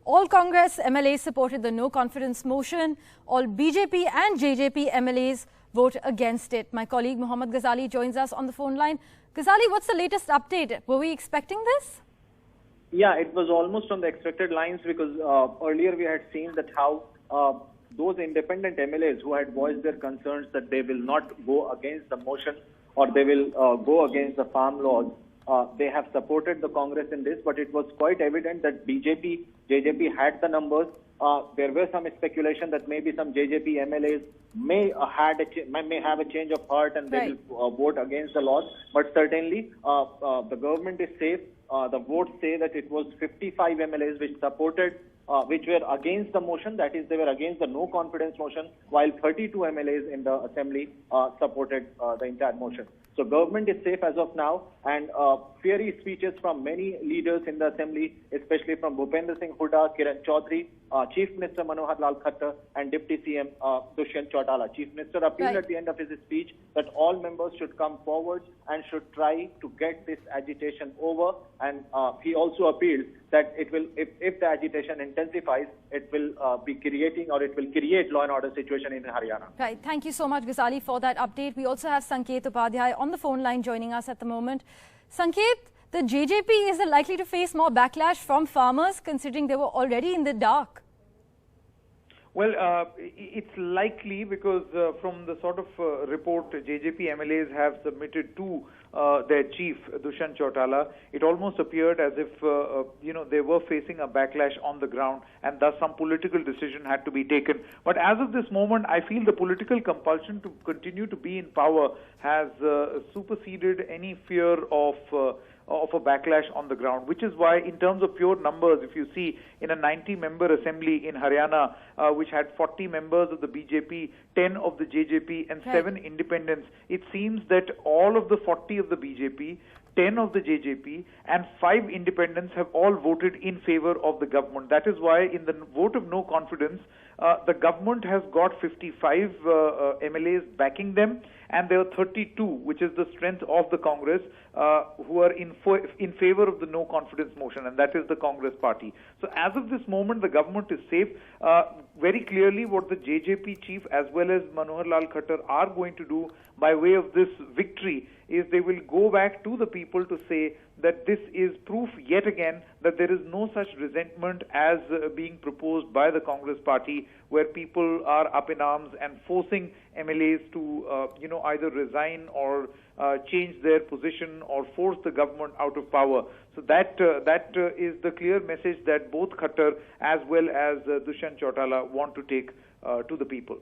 All Congress MLAs supported the no confidence motion. All BJP and JJP MLAs vote against it. My colleague Mohammad Ghazali joins us on the phone line. Ghazali, what's the latest update? Were we expecting this? Yeah, it was almost on the expected lines because earlier we had seen that how those independent MLAs who had voiced their concerns that they will not go against the motion or they will go against the farm laws, they have supported the Congress in this, but it was quite evident that BJP, JJP had the numbers. There were some speculation that maybe some JJP MLAs may have a change of heart and they will vote against the laws. But certainly, the government is safe. The votes say that it was 55 MLAs which supported, which were against the motion. That is, they were against the no confidence motion, while 32 MLAs in the assembly supported the entire motion. So government is safe as of now, and fiery speeches from many leaders in the assembly, especially from Bhupender Singh Hooda, Kiran Chaudhary, Chief Minister Manohar Lal Khattar, and Deputy CM Dushyant Chautala. Chief Minister appealed at the end of his speech that all members should come forward and should try to get this agitation over. And he also appealed that it will, if the agitation intensifies, it will be creating or it will create law and order situation in Haryana. Right. Thank you so much, Ghazali, for that update. We also have Sanket Upadhyay on the phone line joining us at the moment. Sanket, the JJP is likely to face more backlash from farmers considering they were already in the dark. Well, it's likely because from the sort of report JJP MLAs have submitted to their chief, Dushyant Chautala, it almost appeared as if, they were facing a backlash on the ground and thus some political decision had to be taken. But as of this moment, I feel the political compulsion to continue to be in power has superseded any fear of a backlash on the ground, which is why in terms of pure numbers, if you see in a 90-member assembly in Haryana, which had 40 members of the BJP, 10 of the JJP and 7 independents, it seems that all of the 40 of the BJP, 10 of the JJP and 5 independents have all voted in favor of the government. That is why in the vote of no confidence, the government has got 55 MLAs backing them, and there are 32, which is the strength of the Congress, who are in favor of the no confidence motion, and that is the Congress party. So as of this moment, the government is safe. Very clearly what the JJP chief as well as Manohar Lal Khattar are going to do by way of this victory is they will go back to the people to say that this is proof yet again that there is no such resentment as being proposed by the Congress party, where people are up in arms and forcing MLAs to either resign or change their position or force the government out of power. So that is the clear message that both Khattar as well as Dushyant Chautala want to take to the people.